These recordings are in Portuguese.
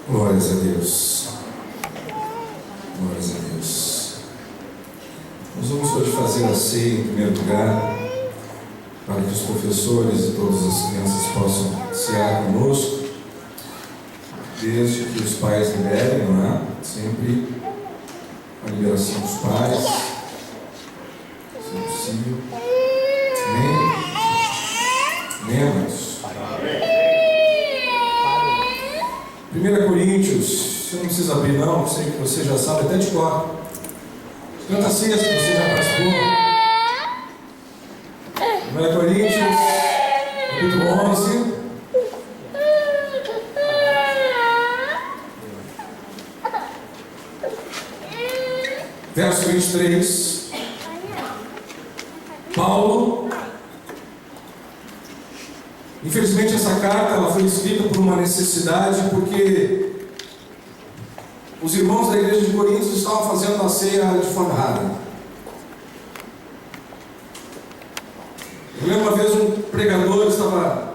Glórias a Deus. Glórias a Deus. Nós vamos hoje fazer a ceia em primeiro lugar, para que os professores e todas as crianças possam cear conosco, desde que os pais liberem, não é? Sempre a liberação dos pais, se possível. Amém? Amém, amados? 1 Coríntios, você não precisa abrir não, sei que você já sabe até de cor. Tantas ceias que você já participou. 1 Coríntios, capítulo 11. Verso 23. Paulo. Infelizmente essa carta ela foi escrita por uma necessidade, porque os irmãos da igreja de Corinto estavam fazendo a ceia de forma errada. Eu lembro uma vez um pregador estava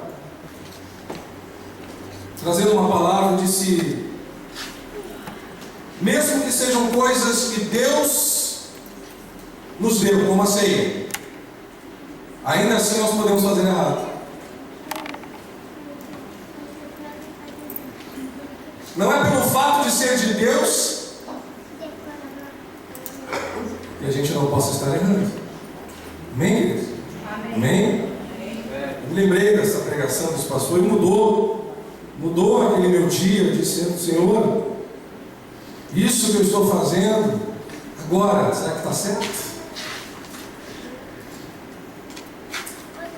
trazendo uma palavra e disse: mesmo que sejam coisas que Deus nos deu, como a ceia, ainda assim nós podemos fazer errado. Não é pelo fato de ser de Deus que a gente não possa estar errando. Amém, igreja? Amém? Eu me lembrei dessa pregação desse pastor e mudou aquele meu dia, dizendo: Senhor, isso que eu estou fazendo agora, será que está certo?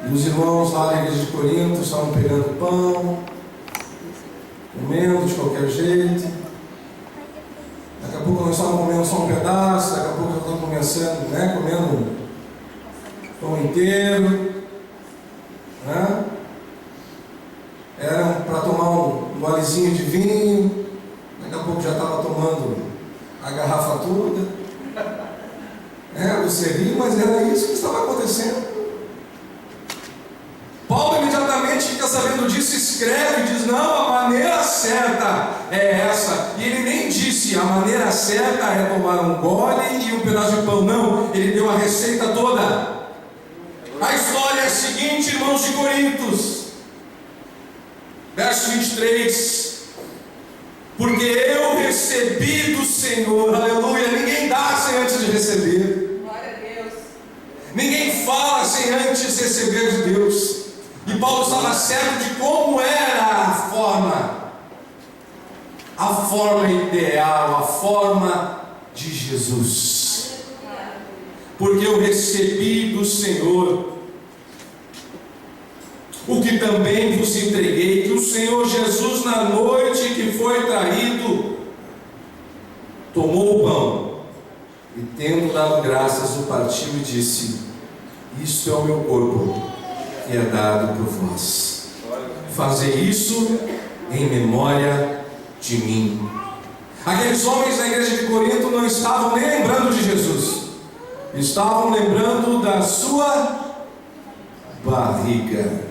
E os irmãos lá na igreja de Corinto estavam pegando pão, comendo de qualquer jeito. Daqui a pouco nós estávamos comendo só um pedaço, daqui a pouco já estamos começando, comendo pão inteiro, Era para tomar um golezinho de vinho, daqui a pouco já estava tomando a garrafa toda. Você ri, mas era isso que estava acontecendo. Paulo imediatamente fica sabendo disso, escreve e diz: não, a maneira certa é essa. E ele nem disse: a maneira certa é tomar um gole e um pedaço de pão. Não, ele deu a receita toda. A história é a seguinte, irmãos de Coríntios, verso 23: porque eu recebi do Senhor, aleluia. Ninguém dá sem antes de receber. Glória a Deus. Ninguém fala sem antes receber de Deus. E Paulo estava certo de como era a forma ideal, a forma de Jesus. Porque eu recebi do Senhor o que também vos entreguei, que o Senhor Jesus, na noite que foi traído, tomou o pão e, tendo dado graças, o partiu e disse: isto é o meu corpo, que é dado por vós. Fazer isso em memória de mim. Aqueles homens na igreja de Corinto não estavam nem lembrando de Jesus, estavam lembrando da sua barriga.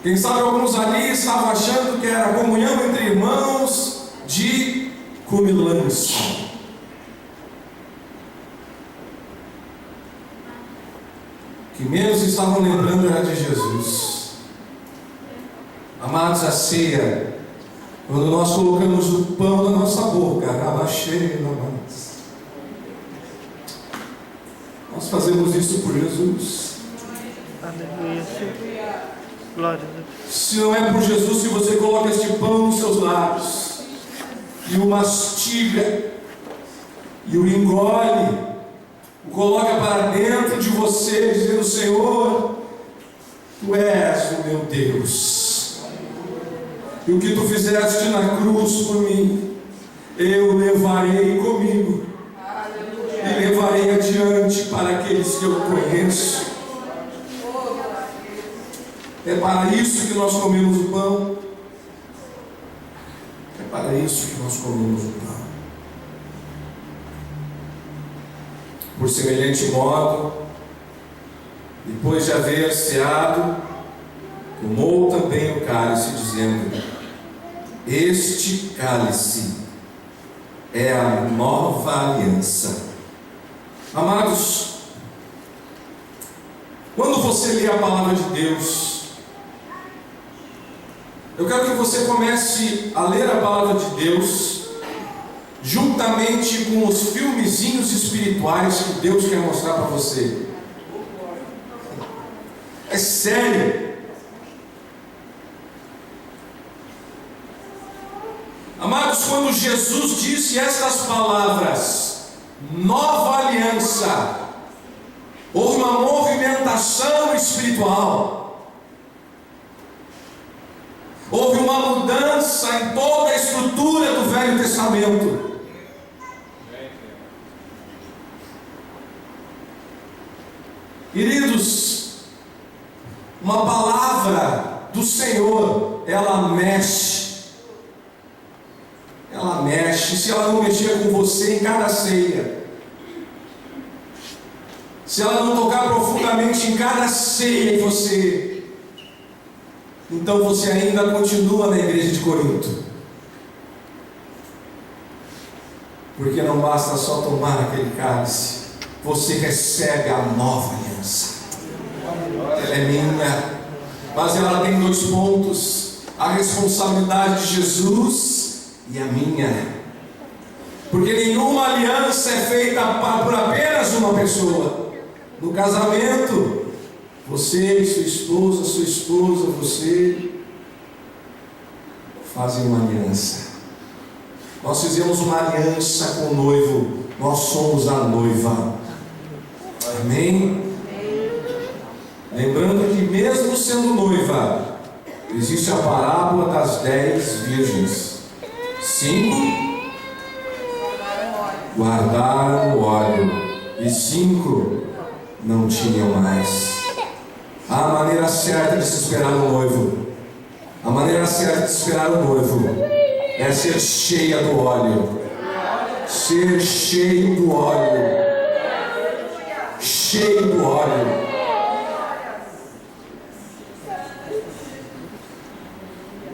Quem sabe alguns ali estavam achando que era comunhão entre irmãos de comilança. Que menos estavam lembrando era de Jesus. Amados, a ceia, quando nós colocamos o pão na nossa boca, nós fazemos isso por Jesus. Glória a Deus. Se não é por Jesus, se você coloca este pão nos seus lábios e o mastiga e o engole, o coloca para dentro de você, dizendo: Senhor, Tu és o meu Deus, e o que Tu fizeste na cruz por mim, eu levarei comigo. Aleluia. E levarei adiante para aqueles que eu conheço. É para isso que nós comemos o pão. É para isso que nós comemos o pão. Por semelhante modo, depois de haver ceado, tomou também o cálice, dizendo: Este cálice é a nova aliança. Amados, quando você lê a palavra de Deus, eu quero que você comece a ler a palavra de Deus juntamente com os filmezinhos espirituais que Deus quer mostrar para você. É sério. Amados, quando Jesus disse estas palavras, nova aliança, houve uma movimentação espiritual, houve uma mudança em toda a estrutura do Velho Testamento. Queridos, uma palavra do Senhor, ela mexe. Ela mexe. Se ela não mexer com você em cada ceia, se ela não tocar profundamente em cada ceia em você, então você ainda continua na igreja de Corinto. Porque não basta só tomar aquele cálice, você recebe a nova aliança. Ela é minha, mas ela tem 2 pontos: a responsabilidade de Jesus e a minha. Porque nenhuma aliança é feita por apenas uma pessoa. No casamento, você e sua esposa, você fazem uma aliança. Nós fizemos uma aliança com o noivo, nós somos a noiva. Amém? Lembrando que mesmo sendo noiva, existe a parábola das 10 virgens. 5 guardaram o óleo e 5 não tinham mais. A maneira certa de se esperar o noivo, a maneira certa de se esperar o noivo é ser cheia do óleo. Ser cheio do óleo. Cheio do óleo.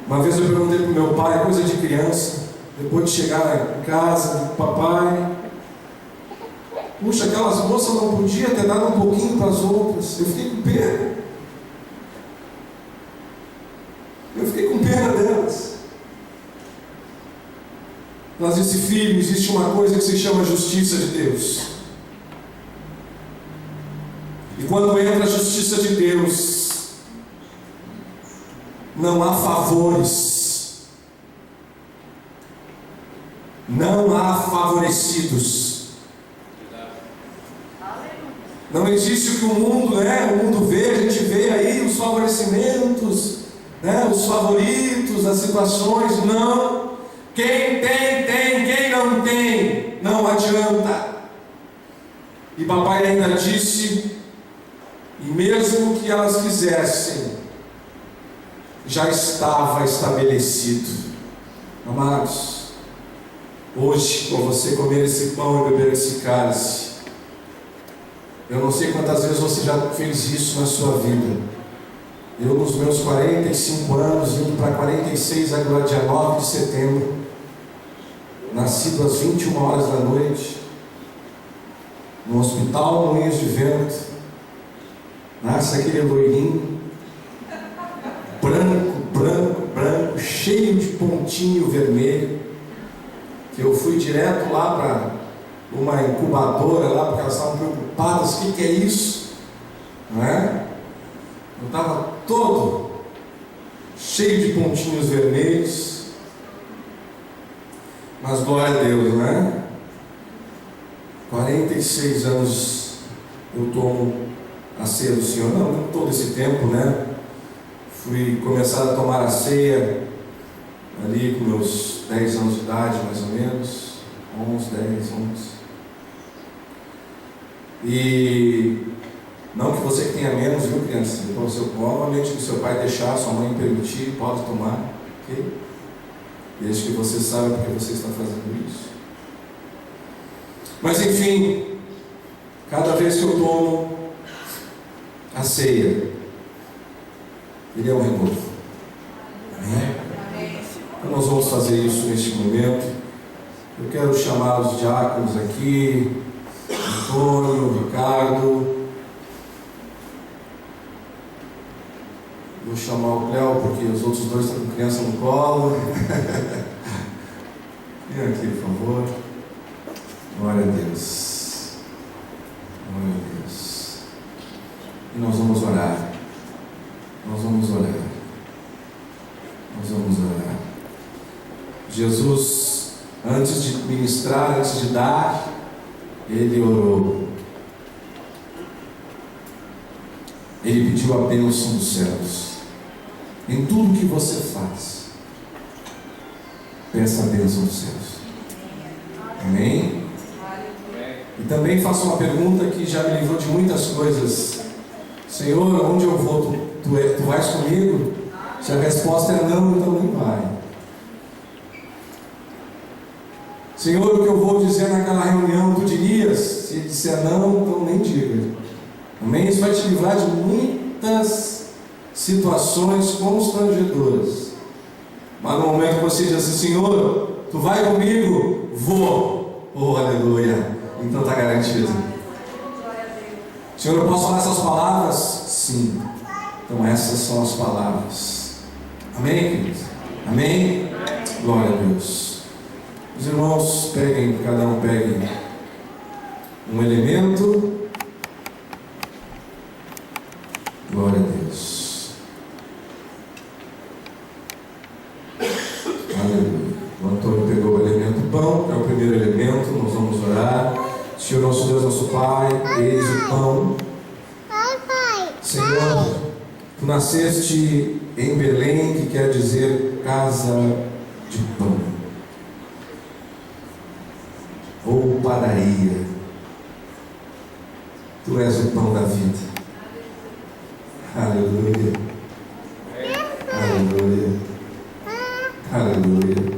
Uma vez eu perguntei para o meu pai, coisa de criança, depois de chegar em casa, papai, puxa, aquelas moças não podiam ter dado um pouquinho para as outras. Eu fiquei com pena. Eu fiquei com pena delas. Mas disse: filho, existe uma coisa que se chama justiça de Deus. E quando entra a justiça de Deus, não há favores, não há favorecidos. Não existe o que o mundo, o mundo vê. A gente vê aí os favorecimentos, os favoritos, as situações. Não. Quem tem, tem. Quem não tem, não adianta. E papai ainda disse: e mesmo que elas quisessem, já estava estabelecido. Amados, hoje, com você comer esse pão e beber esse cálice, eu não sei quantas vezes você já fez isso na sua vida. Eu, nos meus 45 anos, indo para 46, agora dia 9 de setembro, nascido às 21 horas da noite, no hospital Moinhos de Vento, nasce aquele loirinho, branco, cheio de pontinho vermelho, que eu fui direto lá para uma incubadora lá, porque elas estavam preocupadas: o que é isso? Não é? Eu estava todo cheio de pontinhos vermelhos, mas glória a Deus, não é? 46 anos eu tomo a ceia do Senhor. Não todo esse tempo, né? Fui começar a tomar a ceia ali com meus 10 anos de idade, mais ou menos, 10, 11. E não que você tenha menos, viu, criança? Então, provavelmente, se o seu pai deixar, sua mãe permitir, pode tomar, ok? Desde que você saiba porque você está fazendo isso. Mas enfim, cada vez que eu tomo a ceia, ele é um renovo. Amém? Nós vamos fazer isso neste momento. Eu quero chamar os diáconos aqui, Antônio, Ricardo. Vou chamar o Cléo, porque os outros dois estão com criança no colo. Vem aqui, por favor. Glória a Deus. Glória a Deus. E nós vamos orar. Nós vamos orar. Nós vamos orar. Jesus, antes de ministrar, antes de dar, Ele orou. Ele pediu a bênção dos céus. Em tudo que você faz, peça a bênção dos céus. Amém? E também faço uma pergunta que já me livrou de muitas coisas. Senhor, onde eu vou? Tu vais comigo? Se a resposta é não, então nem vai. Senhor, o que eu vou dizer naquela reunião, tu dirias? Se ele disser não, então nem diga. Amém? Isso vai te livrar de muitas situações constrangedoras. Mas no momento que você diz assim: Senhor, tu vai comigo? Vou. Oh, aleluia. Então está garantido. Senhor, eu posso falar essas palavras? Sim. Então essas são as palavras. Amém, queridos? Amém? Glória a Deus. Os irmãos peguem, cada um pegue um elemento. Glória a Deus. Aleluia. O Antônio pegou o elemento pão, que é o primeiro elemento. Nós vamos orar. Senhor nosso Deus, nosso Pai, eis o pão. Senhor, tu nasceste em Belém, que quer dizer casa de pão, ou padaria. Tu és o pão da vida. Aleluia. Aleluia. Aleluia.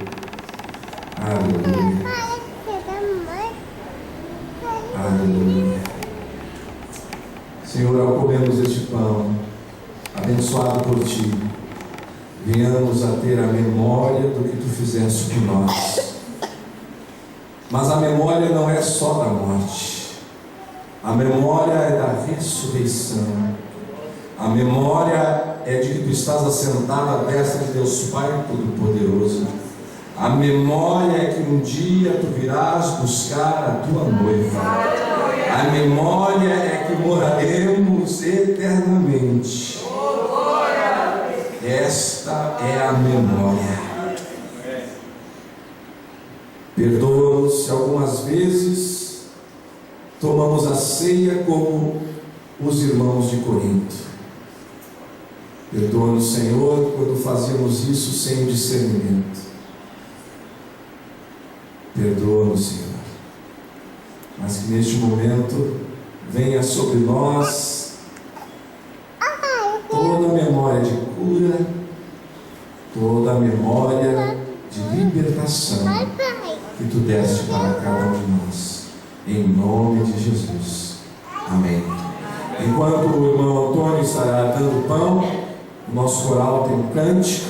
Aleluia. Aleluia. Senhor, ao comermos este pão, abençoado por Ti, venhamos a ter a memória do que Tu fizeste por nós. Mas a memória não é só da morte. A memória é da ressurreição. A memória é de que Tu estás assentado à destra de Deus Pai Todo-Poderoso. A memória é que um dia Tu virás buscar a Tua noiva. A memória é que moraremos eternamente. Esta é a memória. Perdoa-nos se algumas vezes tomamos a ceia como os irmãos de Corinto. Perdoa-nos, Senhor, quando fazemos isso sem discernimento. Perdoa-nos, Senhor. Mas que neste momento venha sobre nós toda a memória de cura, toda a memória de libertação que Tu deste para cada um de nós. Em nome de Jesus. Amém. Enquanto o irmão Antônio estará dando pão, o nosso coral tem um cântico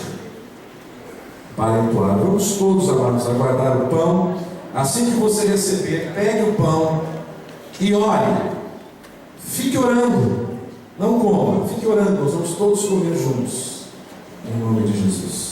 para entoar. Vamos todos, amados, aguardar o pão. Assim que você receber, pegue o pão e ore. Fique orando. Não coma, fique orando. Nós vamos todos comer juntos. Em nome de Jesus.